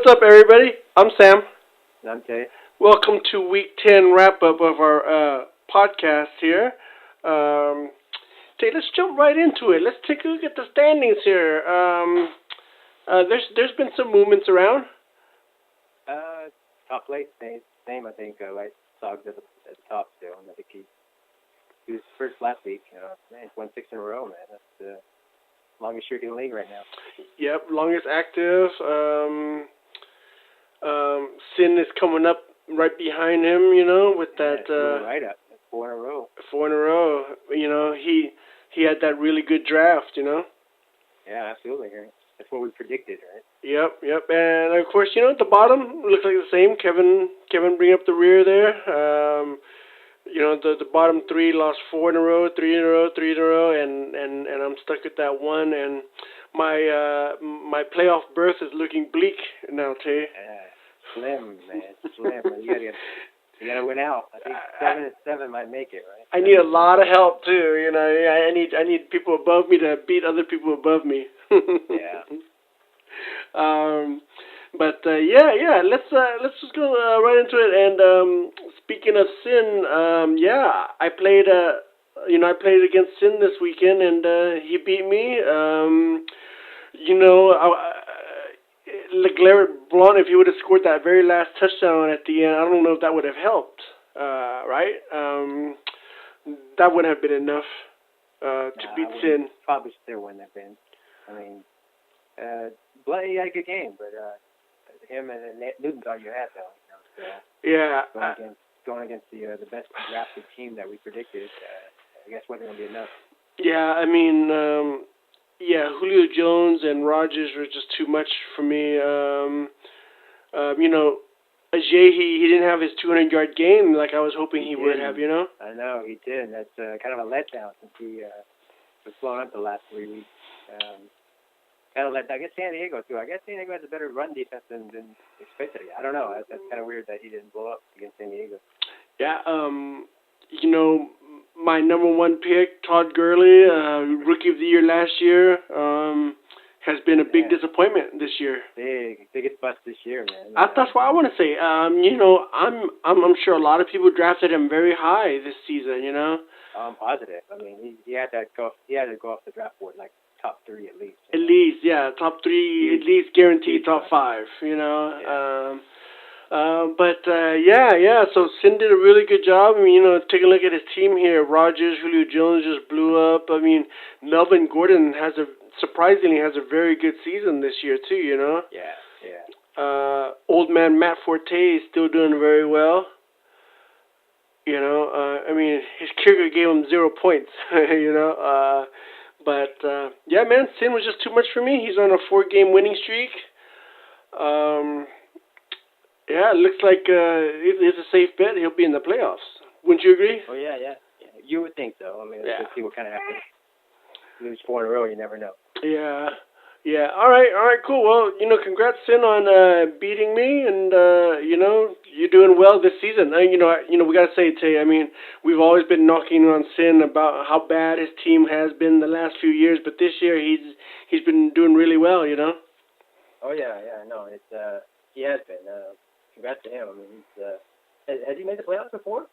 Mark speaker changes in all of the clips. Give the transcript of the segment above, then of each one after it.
Speaker 1: what's up, everybody? I'm Sam.
Speaker 2: Okay.
Speaker 1: Welcome to Week 10 wrap-up of our podcast here. Let's jump right into it. Let's take a look at the standings here. There's been some movements around.
Speaker 2: Top place, same. I think White Sox at the top still, and I think he was first last week. Man, he's won 6 in a row, man. That's the longest streak in the league right now.
Speaker 1: Yep, longest active. Sin is coming up right behind him, with that.
Speaker 2: Right up. 4 in a row.
Speaker 1: 4 in a row. He had that really good draft,
Speaker 2: Yeah, absolutely. That's what we predicted, right?
Speaker 1: Yep. And, of course, at the bottom, looks like the same. Kevin bring up the rear there. The bottom three lost 4 in a row, 3 in a row, 3 in a row, and I'm stuck with that one. And my playoff berth is looking bleak now, Tay.
Speaker 2: Slim, man. Slim. You gotta win out. I think 7-7 might make it, right?
Speaker 1: I need a lot of help too. I need people above me to beat other people above me.
Speaker 2: Yeah.
Speaker 1: Let's just go right into it. And speaking of Sin, I played against Sin this weekend, and he beat me. LeGarrette Blount, if he would have scored that very last touchdown at the end, I don't know if that would have helped. Right? That wouldn't have been enough to beat Sin.
Speaker 2: Probably still wouldn't have been. I mean, Bloody had a good game, but him and Newton's all you had, though. So
Speaker 1: yeah.
Speaker 2: Going against the best drafted team that we predicted, I guess wasn't going to be enough.
Speaker 1: Yeah, I mean, Julio Jones and Rodgers were just too much for me. Ajay, he didn't have his 200-yard game like I was hoping he would have,
Speaker 2: I know, he did. That's kind of a letdown since he was blown up the last 3 weeks. Kind of let. I guess San Diego too. I guess San Diego has a better run defense than expected. I don't know. That's kind of weird that he didn't blow up against San Diego.
Speaker 1: Yeah. My number one pick, Todd Gurley, Rookie of the Year last year, has been a big disappointment this year.
Speaker 2: Biggest bust this year, man.
Speaker 1: That's what I want to say. I'm sure a lot of people drafted him very high this season.
Speaker 2: I'm positive. I mean, he had to go off the draft board like top 3 at least.
Speaker 1: At least, yeah, top 3, at least guaranteed top 5.
Speaker 2: Yeah.
Speaker 1: So Sin did a really good job. I mean, take a look at his team here. Rodgers, Julio Jones just blew up. I mean, Melvin Gordon surprisingly has a very good season this year too.
Speaker 2: Yeah.
Speaker 1: Old man Matt Forte is still doing very well. I mean, his kicker gave him 0 points. Man, Sin was just too much for me. He's on a 4-game winning streak. It looks like it's a safe bet. He'll be in the playoffs. Wouldn't you agree?
Speaker 2: Oh, yeah. You would think so. I mean, let's see what kind of happens. Lose 4 in a row, you never know.
Speaker 1: Yeah. All right, cool. Well, congrats, Sin, on beating me, and you're doing well this season. We gotta say, Tay, I mean, we've always been knocking on Sin about how bad his team has been the last few years, but this year he's been doing really well.
Speaker 2: Oh yeah, no, he has been. Congrats to him. I mean, has he made the playoffs before?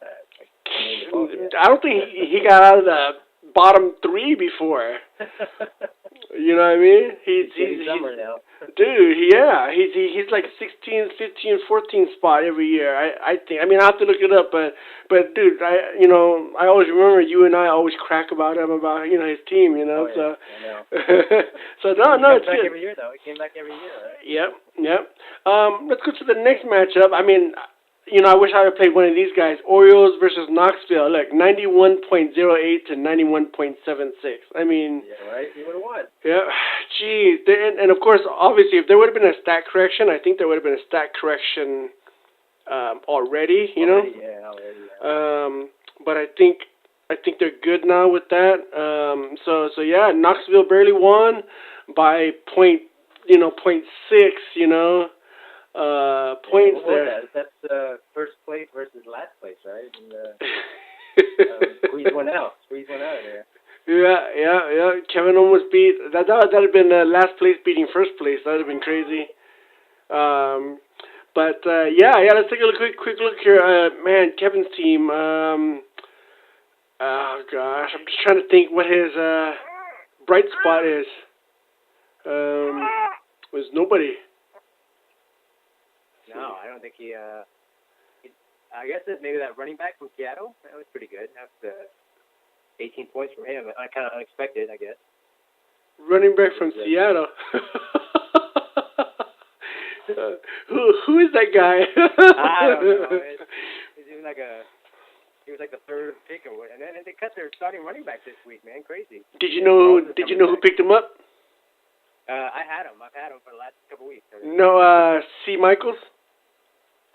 Speaker 1: I don't think he got out of the bottom 3 before. You know what I mean? He's
Speaker 2: now.
Speaker 1: Dude, yeah. He's like 16, 15, 14 spot every year. I think. I mean, I have to look it up, but dude, I always remember you and I always crack about him about his team.
Speaker 2: Oh, yeah.
Speaker 1: So
Speaker 2: I know.
Speaker 1: so no, it's
Speaker 2: back
Speaker 1: good.
Speaker 2: Every year though. He came back every year, right?
Speaker 1: Yep. Let's go to the next matchup. I mean, I wish I would have played one of these guys. Orioles versus Knoxville. Look, 91.08 to 91.76. I mean...
Speaker 2: Yeah, right? You would have won.
Speaker 1: Yeah. Geez. And of course, obviously, if there would have been a stat correction, I think there would have been a stat correction already,
Speaker 2: Already, yeah.
Speaker 1: But I think they're good now with that. So yeah, Knoxville barely won by point 0.6, points there.
Speaker 2: That's first place versus last place, right? And, squeeze one out of there.
Speaker 1: Yeah. Kevin almost beat that'd have been last place beating first place. That'd have been crazy. But yeah, let's take a quick look here. Man, Kevin's team. Oh gosh, I'm just trying to think what his bright spot is. Was nobody.
Speaker 2: No, I don't think he I guess that maybe that running back from Seattle, that was pretty good. That's 18 points from him. Kind of unexpected, I guess.
Speaker 1: Running back from Seattle. Who is that guy?
Speaker 2: I don't know. He was like the third pick or what, and then they cut their starting running back this week, man. Crazy.
Speaker 1: Did you know who picked him up?
Speaker 2: I had him. I've had him for the last couple weeks.
Speaker 1: No, C. Michaels.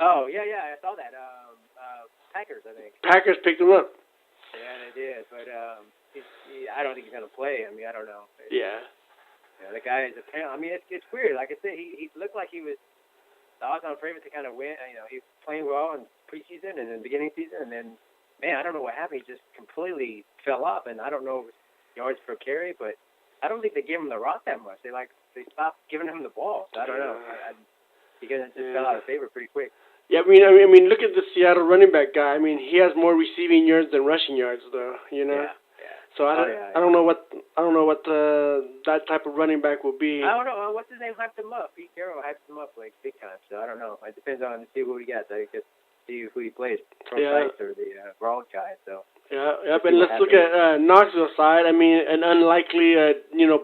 Speaker 2: Oh yeah, I saw that. Packers, I think.
Speaker 1: Packers picked him up.
Speaker 2: Yeah, they did, but I don't think he's gonna play. I mean, I don't know.
Speaker 1: Yeah.
Speaker 2: Yeah, the guy is apparently. I mean, it's weird. Like I said, he looked like he was the odds-on favorite to kind of win. You know, he was playing well in preseason and in the beginning of the season, and then man, I don't know what happened. He just completely fell off, and I don't know if it was yards per carry, but I don't think they gave him the rock that much. They stopped giving him the ball. So I don't know. He just fell out of favor pretty quick.
Speaker 1: Yeah, I mean, look at the Seattle running back guy. I mean, he has more receiving yards than rushing yards, though. You know.
Speaker 2: Yeah.
Speaker 1: So I don't know what that type of running back will be.
Speaker 2: I don't know. What's his name? Hyped him up. Pete Carroll hyped him up like big time. So I don't know. It depends on see who he gets. I guess see who he plays, Pro Sites or the Raw guy. So.
Speaker 1: Yeah. And let's look at Knoxville side. I mean, an unlikely,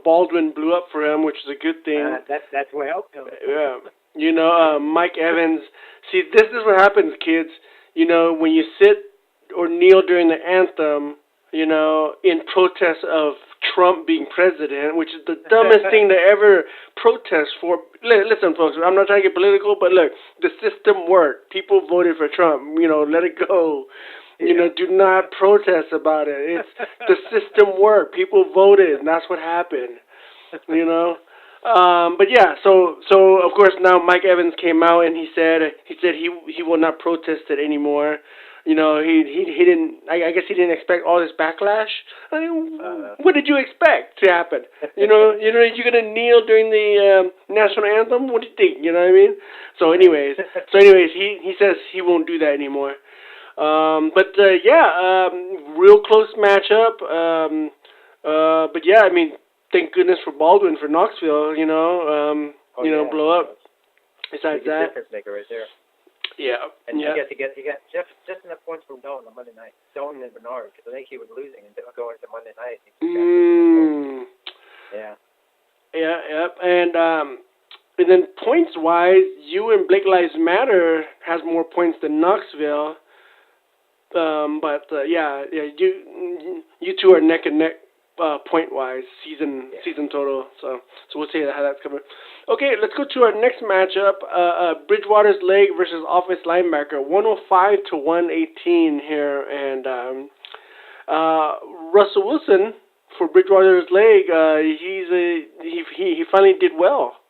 Speaker 1: Baldwin blew up for him, which is a good thing.
Speaker 2: That's what helped him.
Speaker 1: Yeah. Mike Evans. See, this is what happens, kids. When you sit or kneel during the anthem, in protest of Trump being president, which is the dumbest thing to ever protest for. Listen, folks, I'm not trying to get political, but look, the system worked. People voted for Trump. Let it go. Do not protest about it. It's the system worked. People voted, and that's what happened. But yeah, so of course now Mike Evans came out and he said he will not protest it anymore. He didn't. I guess he didn't expect all this backlash. I mean, what did you expect to happen? You're gonna kneel during the national anthem. What do you think? You know what I mean? So anyways, he says he won't do that anymore. Real close matchup. But yeah, I mean, thank goodness for Baldwin for Knoxville. Blow up. Besides that,
Speaker 2: difference maker right there.
Speaker 1: Yeah.
Speaker 2: And I guess he got just enough points from Dalton on Monday night. Dalton and Bernard, because I think he was losing and going to Monday night. Yeah.
Speaker 1: Yep. And then points wise, you and Blake Lives Matter has more points than Knoxville. You two are neck and neck point wise season total. So we'll see how that's coming. Okay, let's go to our next matchup. Bridgewater's leg versus offense linebacker, 105-118 here, and Russell Wilson for Bridgewater's leg. He finally did well.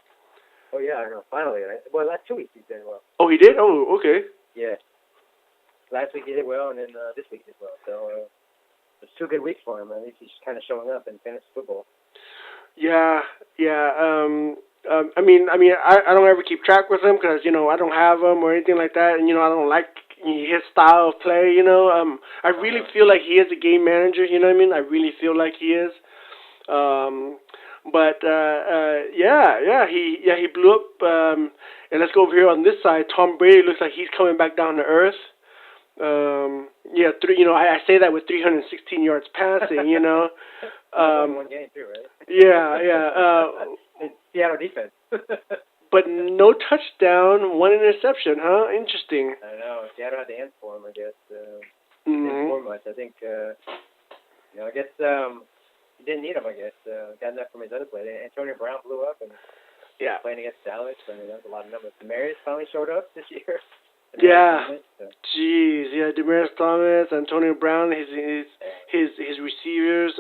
Speaker 2: Oh yeah, I know. Finally, right? Well, last 2 weeks he did well.
Speaker 1: Oh, he did. Oh, okay.
Speaker 2: Yeah. Last week he did well, and then this week he did well. So it's 2 good weeks for him. At least he's kind of showing up in fantasy football.
Speaker 1: Yeah. I mean, I don't ever keep track with him because I don't have him or anything like that, and I don't like his style of play. I really feel like he is a game manager. You know what I mean? I really feel like he is. He blew up. And let's go over here on this side. Tom Brady looks like he's coming back down to earth. I say that with 316 yards passing.
Speaker 2: One game too, right?
Speaker 1: Yeah.
Speaker 2: Seattle defense.
Speaker 1: But no touchdown, 1 interception, huh? Interesting.
Speaker 2: I know. Seattle had the hands for him, I guess. Didn't score much. I think. I guess he didn't need him. I guess got enough from his other play. Antonio Brown blew up and playing against Dallas. I mean, that was a lot of numbers. Demaryius finally showed up this year.
Speaker 1: Jeez, Demaryius Thomas, Antonio Brown, his receivers.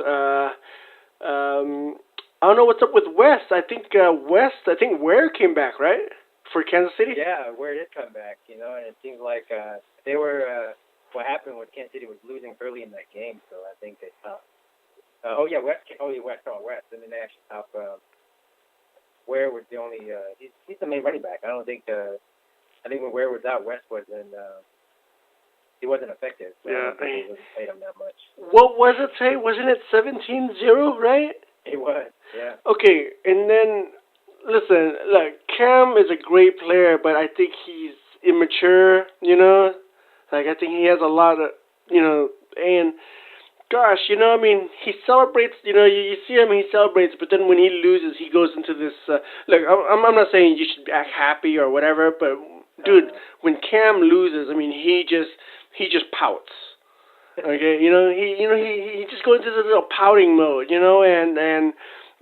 Speaker 1: I don't know what's up with West. I think Ware came back, right, for Kansas City.
Speaker 2: Yeah, Ware did come back. And it seems like they were. What happened was Kansas City was losing early in that game, so I think they stopped. West. And then they actually stopped Ware was the only. He's the main running back. I don't think. I think when Ware was out, West wasn't. He wasn't effective. So
Speaker 1: Yeah,
Speaker 2: I don't think he really played him that much.
Speaker 1: what was it, say? Wasn't it 17-0, right?
Speaker 2: He was. Yeah.
Speaker 1: Okay, and then, listen, look, Cam is a great player, but I think he's immature, you know? Like, I think he has a lot of, you know, and gosh, you know, I mean, he celebrates, you know, you see him, he celebrates, but then when he loses, he goes into this, look, I'm not saying you should act happy or whatever, but, dude, when Cam loses, I mean, he just pouts. Okay, he just goes into this little pouting mode, you know, and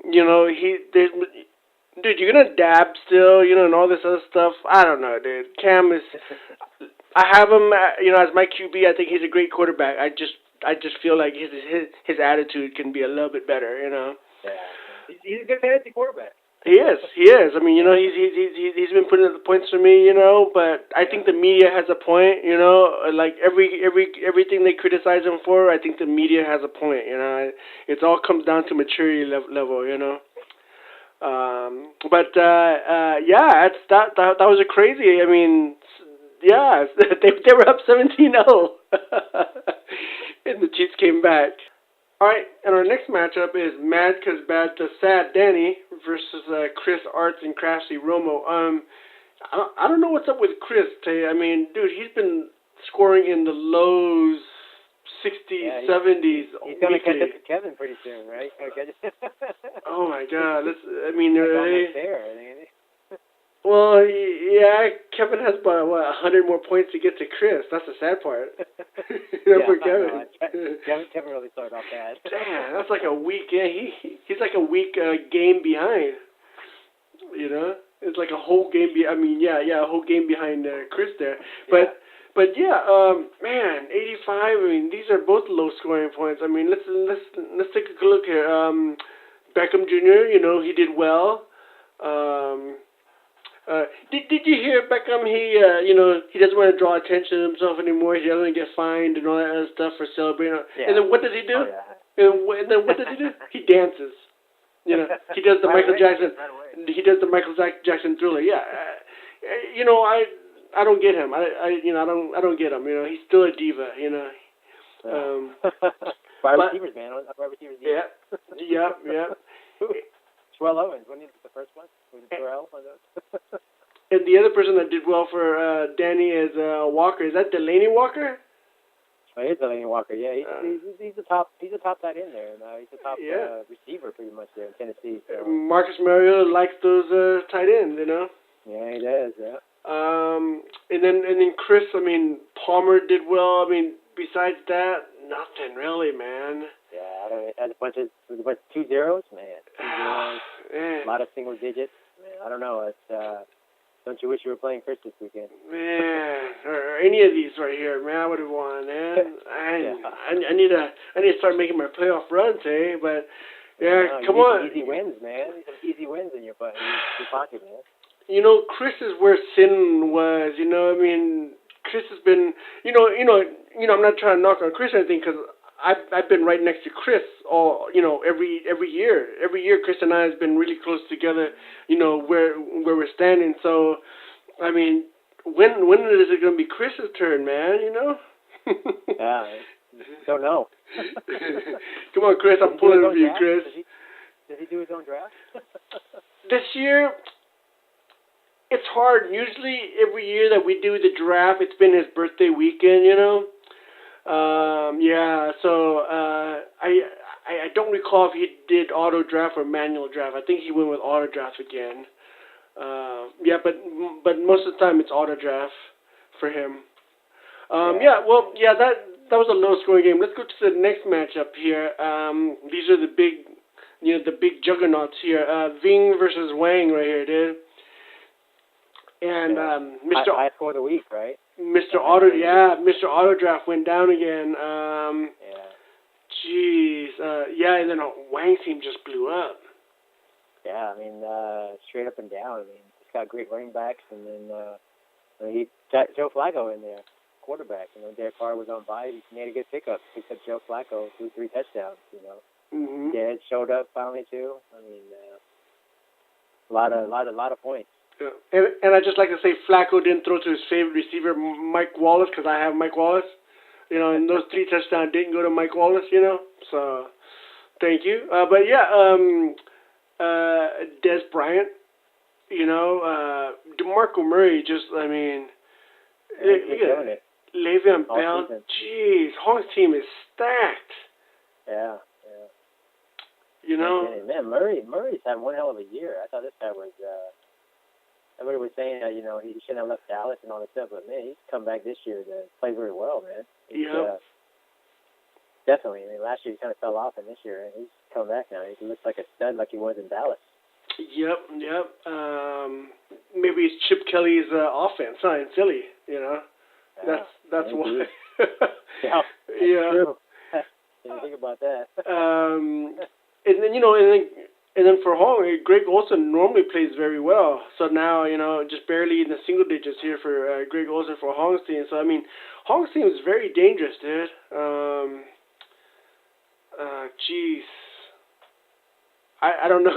Speaker 1: you know, dude, you're gonna dab still, you know, and all this other stuff. I don't know, dude. Cam is, I have him, you know, as my QB. I think he's a great quarterback. I just feel like his attitude can be a little bit better, you know.
Speaker 2: Yeah. He's a good fantasy quarterback.
Speaker 1: He is. I mean, you know, he's been putting up the points for me, you know. But I think the media has a point, you know. Like everything they criticize him for, I think the media has a point, you know. It all comes down to maturity level, you know. But yeah, that was a crazy. I mean, yeah, they were up 17-0, and the Chiefs came back. All right, and our next matchup is Mad 'Cause Bad to Sad Danny versus Chris Arts and Crafty Romo. I don't know what's up with Chris, Tay. I mean, dude, he's been scoring in the lows, 60s, 70s.
Speaker 2: He's gonna catch up to Kevin pretty soon, right? Okay.
Speaker 1: Oh my God! I mean,
Speaker 2: there.
Speaker 1: Well, yeah, Kevin has about 100 more points to get to Chris. That's the sad part. For Kevin.
Speaker 2: Kevin really started off bad.
Speaker 1: Damn, that's like a week. Yeah, he's like a week game behind. You know, it's like a whole game. A whole game behind Chris there. But yeah, man, 85. I mean, these are both low scoring points. I mean, let's take a look here. Beckham Jr. You know, he did well. Did you hear Beckham? He doesn't want to draw attention to himself anymore. He doesn't get fined and all that other stuff for celebrating. Yeah. And then what does he do? And then what does he do? He dances. You know, he does the Michael Jackson. He does the Michael Jackson Thriller. Yeah. You know, I don't get him. I don't get him. You know, he's still a diva. You know.
Speaker 2: Wide receivers, man. Wide receivers.
Speaker 1: Yeah.
Speaker 2: Terrell Owens, wasn't he the first one? Was it Terrell?
Speaker 1: And the other person that did well for Danny is Walker. Is that Delaney Walker?
Speaker 2: Oh, it is Delaney Walker. Yeah, he's the top. He's the top tight end there. He's the top receiver pretty much there in Tennessee. So.
Speaker 1: Marcus Mariota likes those tight ends, you know.
Speaker 2: Yeah, he does. Yeah.
Speaker 1: And then Chris. I mean, Palmer did well. I mean, besides that, nothing really, man.
Speaker 2: Yeah, a bunch of 2 zeros, man. 2 zeros. A lot of single digits. Man, I don't know. Don't you wish you were playing Chris this weekend?
Speaker 1: Man, or any of these right here, man, I would have won, man. I need to start making my playoff runs, eh? But come on.
Speaker 2: Easy wins, man. Some easy wins in your pocket, man.
Speaker 1: You know, Chris is where sin was. You know, I mean, Chris has been. You know. I'm not trying to knock on Chris or anything because I've been right next to Chris every year. Every year Chris and I has been really close together, you know, where we're standing. So I mean, when is it gonna be Chris's turn, man, you know?
Speaker 2: Yeah. Don't know.
Speaker 1: Come on, Chris, I'm pulling for you, Chris.
Speaker 2: Does he do his own draft?
Speaker 1: This year it's hard. Usually every year that we do the draft, it's been his birthday weekend, you know. So I don't recall if he did auto draft or manual draft. I think he went with auto draft again. But most of the time it's auto draft for him. That was a low scoring game. Let's go to the next matchup here. These are the big juggernauts here. Ving versus Wang right here, dude. And Mr.
Speaker 2: High score of the week, right?
Speaker 1: Mr. Auto Draft went down again. Jeez. And then Wang's team just blew up.
Speaker 2: Yeah, I mean, straight up and down. I mean, he's got great running backs, and then he got Joe Flacco in there, quarterback. You know, Derek Carr was on bye. He made a good pickup. Picked up Joe Flacco, 3 touchdowns. You know,
Speaker 1: Mm-hmm.
Speaker 2: Dad showed up finally too. I mean, lot of points.
Speaker 1: Yeah. And I just like to say Flacco didn't throw to his favorite receiver, Mike Wallace, because I have Mike Wallace. And those 3 touchdowns didn't go to Mike Wallace. So thank you. But yeah, Des Bryant. DeMarco Murray.
Speaker 2: He's doing it
Speaker 1: Le'Veon
Speaker 2: all
Speaker 1: Bell.
Speaker 2: season.
Speaker 1: Jeez, Hong's team is stacked.
Speaker 2: Yeah. Man, Murray's had one hell of a year. I thought this guy was. Everybody was saying that he shouldn't have left Dallas and all this stuff, but man, he's come back this year to play very well, man. Definitely. I mean, last year he kind of fell off, and this year he's come back now. He looks like a stud, like he was in Dallas.
Speaker 1: Yep. Maybe it's Chip Kelly's offense, in Philly. That's why.
Speaker 2: Yeah. True. Didn't think about that.
Speaker 1: And then for Hong, Greg Olsen normally plays very well. So now, just barely in the single digits here for Greg Olsen for Hong's team. So, I mean, Hong's team is very dangerous, dude. Jeez. I don't know.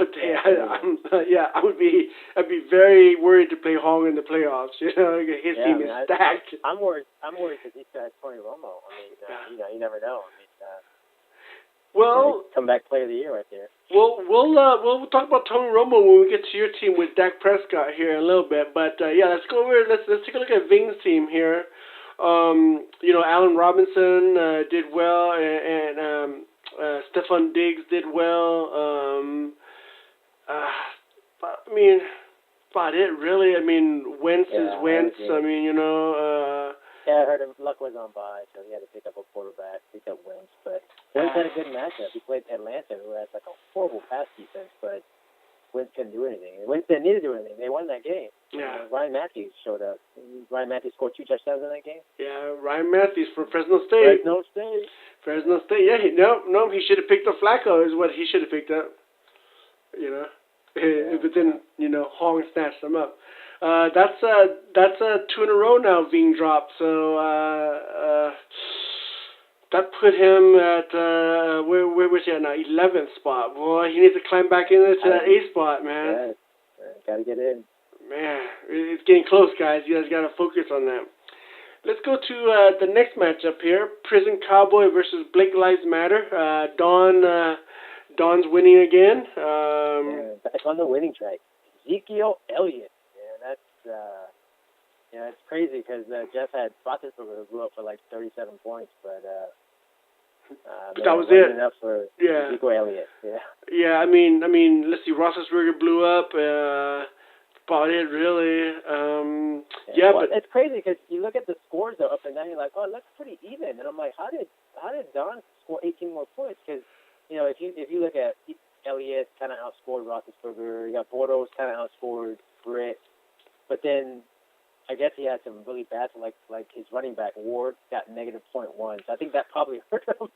Speaker 1: I'd be very worried to play Hong in the playoffs. His team is stacked.
Speaker 2: I'm worried because he still has Tony Romo. I mean, you never know. I mean,
Speaker 1: well,
Speaker 2: comeback player of the year right there.
Speaker 1: Well, we'll talk about Tony Romo when we get to your team with Dak Prescott here in a little bit. But let's go over. Let's take a look at Ving's team here. Allen Robinson did well, and Stephon Diggs did well. But I mean, about it really. I mean, Wentz is Wentz. I mean,
Speaker 2: I heard Luck was on bye, so he had to pick up a quarterback, pick up Wentz. But Wentz had a good matchup. He played Atlanta, who has like a horrible pass defense, but Wentz couldn't do anything. Wentz didn't need to do anything. They won that game.
Speaker 1: Yeah.
Speaker 2: Ryan Matthews showed up. Ryan Matthews scored 2 touchdowns in that game.
Speaker 1: Yeah, Ryan Matthews from Fresno State. Fresno State. Yeah, he should have picked up Flacco. Is what he should have picked up. But then Hong snatched them up. That's 2 in a row now. Ving dropped. So that put him at where was he at now? 11th spot. Boy, he needs to climb back into that 8th spot, man.
Speaker 2: Yeah, gotta get in. Man,
Speaker 1: it's getting close, guys. You guys gotta focus on that. Let's go to the next matchup here: Prison Cowboy versus Blake Lives Matter. Don's winning again.
Speaker 2: Back on the winning track. Ezekiel Elliott. It's crazy because Jeff had Roethlisberger who blew up for like 37 points, but
Speaker 1: that was it.
Speaker 2: Enough for Ezekiel Elliott.
Speaker 1: Yeah. I mean, let's see. Roethlisberger blew up. About it, really. But
Speaker 2: it's crazy because you look at the scores though up and down. You're like, oh, it looks pretty even, and I'm like, how did Don score 18 more points? Because if you look at Elliott, kind of outscored Roethlisberger. You got Bortles, kind of outscored Britt. But then I guess he had some really bad, like his running back, Ward, got -0.1. So I think that probably hurt him.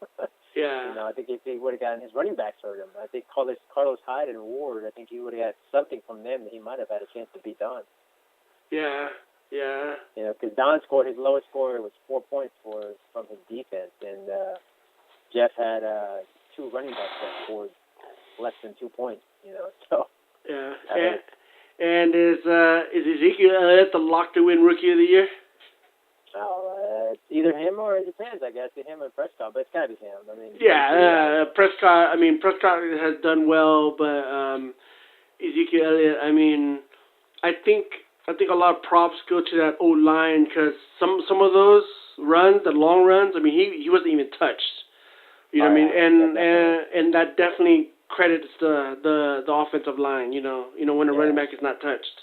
Speaker 1: Yeah.
Speaker 2: I think if he would have gotten his running backs hurt him. I think Carlos Hyde and Ward, I think he would have had something from them that he might have had a chance to beat Don.
Speaker 1: Yeah.
Speaker 2: Because Don scored, his lowest score was 4 points from his defense. And Jeff had 2 running backs that scored less than 2 points, so.
Speaker 1: Yeah. And is Ezekiel Elliott the lock to win Rookie of the Year?
Speaker 2: It's either him or it depends, I guess. Him and Prescott, but it's gotta be him. I mean.
Speaker 1: Prescott. I mean, Prescott has done well, but Ezekiel Elliott. I mean, I think a lot of props go to that O line because some of those runs, the long runs. I mean, he wasn't even touched. You know what I mean? And that definitely credits the offensive line. When a running back is not touched.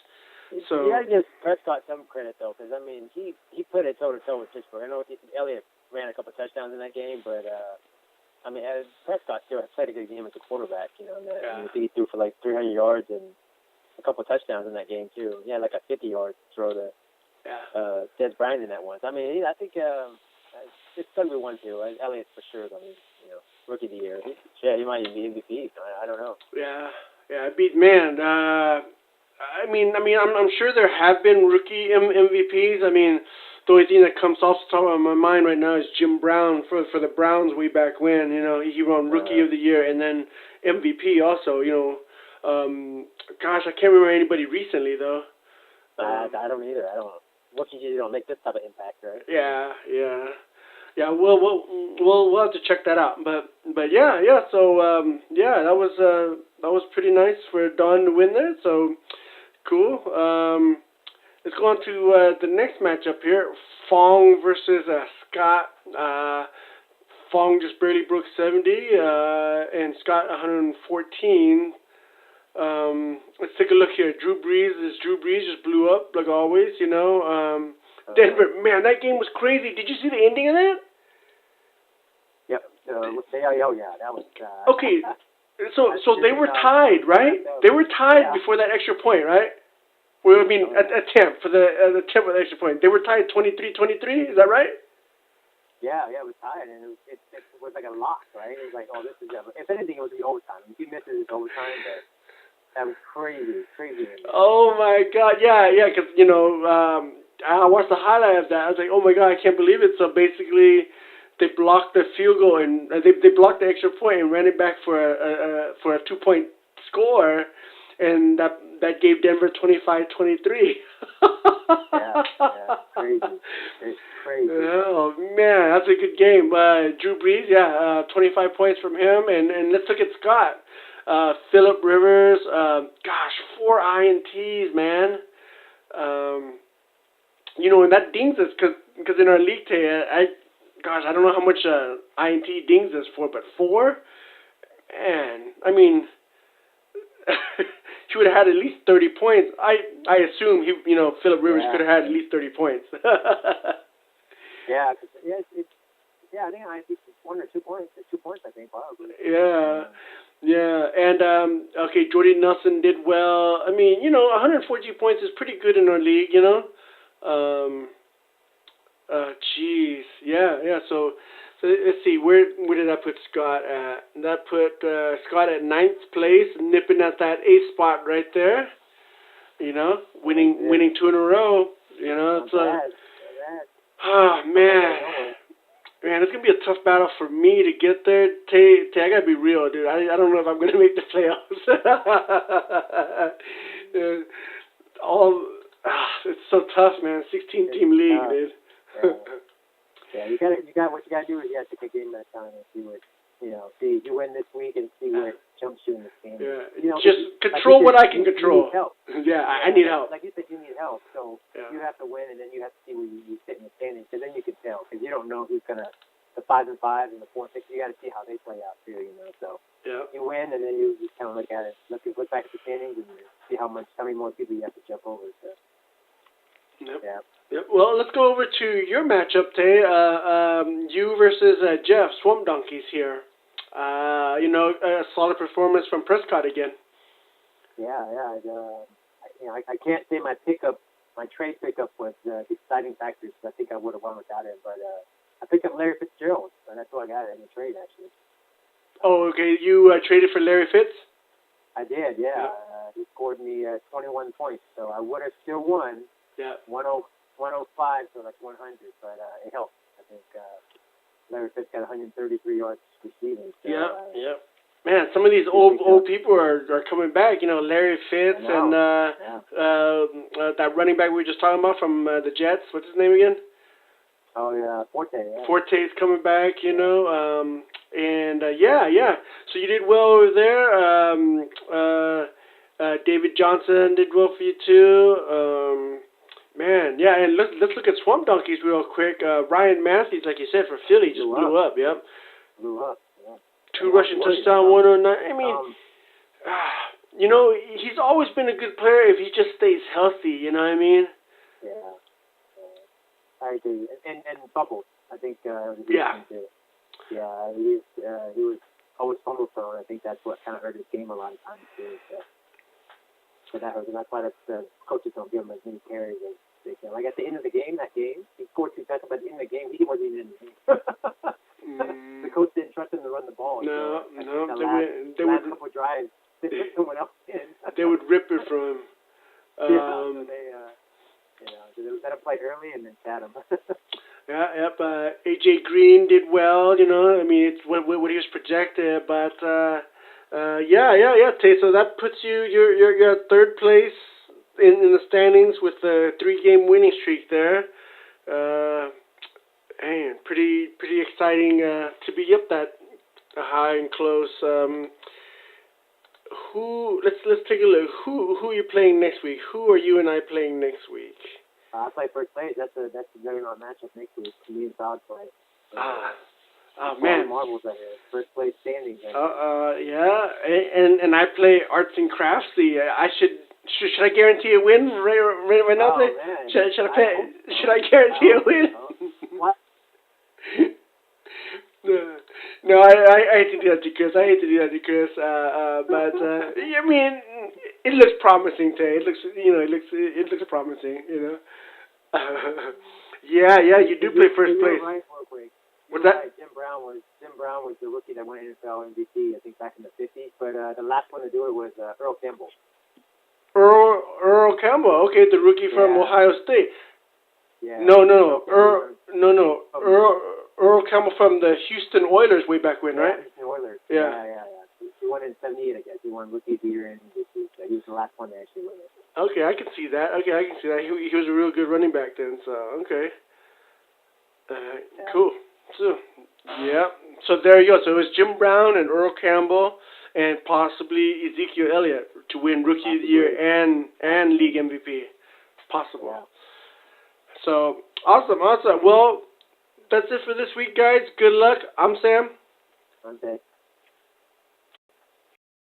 Speaker 1: So
Speaker 2: you gotta give Prescott some credit though, because I mean he put it toe to toe with Pittsburgh. I know Elliott ran a couple touchdowns in that game, but I mean Prescott still played a good game as a quarterback. I think he threw for like 300 yards and a couple touchdowns in that game too. He had like a 50-yard throw to Des Bryant in that one. I mean I think it's gonna be 1-2. Elliott for sure. I mean Rookie of the Year. He might even be MVP. I don't know.
Speaker 1: Yeah. I mean, I'm sure there have been rookie MVPs. I mean, the only thing that comes off the top of my mind right now is Jim Brown for the Browns way back when. He won Rookie of the Year and then MVP also. Gosh, I can't remember anybody recently though.
Speaker 3: I don't either. I don't. Rookies usually don't make this type of impact, right?
Speaker 1: Yeah, yeah, yeah. We'll have to check that out. But yeah. So yeah, that was pretty nice for Don to win there. So cool. Let's go on to the next matchup here. Fong versus Scott. Fong just barely broke 70, and Scott 114. Let's take a look here. Drew Brees just blew up like always, you know. Denver, man, that game was crazy. Did you see the ending of that?
Speaker 3: Yep. Yeah, that was.
Speaker 1: Okay, so they were tied, right? They were tied before that extra point, right? Well, I mean, attempt for the attempt with the extra point. They were tied 23-23. Is that right?
Speaker 3: Yeah, it was tied, and it was like a lock, right? It was like, oh, this is if anything, it would be overtime. If you miss it, it's overtime, but that was crazy.
Speaker 1: Oh my God, yeah, because you know, I watched the highlight of that. I was like, oh my God, I can't believe it. So basically, they blocked the field goal and they blocked the extra point and ran it back for a 2-point score, and that gave Denver 25-23.
Speaker 3: yeah, crazy. It's crazy.
Speaker 1: Oh man, that's a good game. Drew Brees, 25 points from him, and let's look at Scott. Phillip Rivers, 4 INTs, man. You know, and that dings us because in our league today, I don't know how much INT dings us for, but 4, man. I mean, he would have had at least 30 points. I assume Phillip Rivers could have had at least 30 points.
Speaker 3: Yeah, I think I think 1 or 2 points. 2 points, I think, probably.
Speaker 1: Yeah, and okay, Jordy Nelson did well. I mean, 114 points is pretty good in our league, you know. Jeez, yeah. So let's see, where did I put Scott at? That put Scott at 9th place, nipping at that 8th spot right there. You know, winning 2 in a row. You know, it's oh man, it's gonna be a tough battle for me to get there. Tay, I gotta be real, dude. I don't know if I'm gonna make the playoffs. It's so tough, man. 16-team league, dude.
Speaker 3: Yeah, you got what you gotta do is you have to take a game at a time and see what see you win this week and see what jumps you in this game.
Speaker 1: Yeah, just control what I can control.
Speaker 3: You need help.
Speaker 1: Yeah, I need help.
Speaker 3: Like you said, you need help, so you have to win, and then you have to see where you sit in the standings, and then you can tell because you don't know who's gonna the 5 and 5 and the 4 and 6. You got to see how they play out too, you know. So you win, and then you just kind of look at it, look back at the standings, and see how many more people you have to jump over. So.
Speaker 1: Yep. Well, let's go over to your matchup, Tay. You versus Jeff, Swamp Donkeys here. A solid performance from Prescott again.
Speaker 3: I can't say my trade pickup was the exciting factor, so I think I would have won without it. But I picked up Larry Fitzgerald, and that's all I got in the trade, actually. Oh, okay. You traded for Larry Fitz? I did, yeah. He scored me 21 points, so I would have still won. 105, so like 100, but it helped. I think Larry Fitz got 133 yards receiving. So, Man, some of these old people are coming back. You know, Larry Fitz and that running back we were just talking about from the Jets. What's his name again? Oh yeah, Forte. Yeah. Forte's coming back. You know, So you did well over there. David Johnson did well for you too. Man, and let's look at Swamp Donkeys real quick. Ryan Matthews, like you said, for Philly, just blew up. Yep. Blew up. Yeah. 2 rushing touchdown, 109. I mean, he's always been a good player if he just stays healthy. You know what I mean? Yeah. I agree. And fumbles. I think. Yeah, he was always fumble prone. I think that's what kind of hurt his game a lot of times too. So that hurt him. That's why coaches don't give him as many carries as they can. Like at the end of the game, he scored 2 touchdowns, but at the end of the game, he wasn't even in the game. The coach didn't trust him to run the ball. No. They would couple drives. They put someone else in. They would rip it from him. So they let him play early and then sat him. AJ Green did well. You know, I mean, it's what he was projected, but
Speaker 1: Yeah. Tay, so that puts you're at third place in the standings with a 3-game winning streak there. Man, pretty exciting to be up that high and close. Let's take a look. Who are you playing next week? Who are you and I playing next week?
Speaker 3: I play first place. That's a juggernaut matchup next week. Me and Todd play.
Speaker 1: Oh man.
Speaker 3: Marbles right here. First place standings.
Speaker 1: Yeah, and I play arts and crafts. Should I guarantee a win right now?
Speaker 3: Oh, man.
Speaker 1: Should I guarantee a win?
Speaker 3: What?
Speaker 1: No, I hate to do that to Chris. But I mean, it looks promising, Tay. It looks promising. Yeah. You do play first place.
Speaker 3: Right, real quick.
Speaker 1: What's that?
Speaker 3: Right. Jim Brown was the rookie that won NFL MVP, I think, back in the 50s. But the last one to do it was Earl Campbell.
Speaker 1: Earl Campbell. Okay, the rookie from Ohio State.
Speaker 3: Yeah.
Speaker 1: No. Earl Campbell from the Houston Oilers way back when, right?
Speaker 3: Houston Oilers.
Speaker 1: Yeah.
Speaker 3: He won in '78, I guess. He won rookie of the year in MVP. So he was the last one to actually win it.
Speaker 1: Okay, I can see that. He was a real good running back then. So okay. Cool. So So there you go. So it was Jim Brown and Earl Campbell and possibly Ezekiel Elliott to win Rookie of the Year and League MVP. Possible.
Speaker 3: Yeah.
Speaker 1: So awesome. Well, that's it for this week, guys. Good luck. I'm Sam.
Speaker 3: Okay.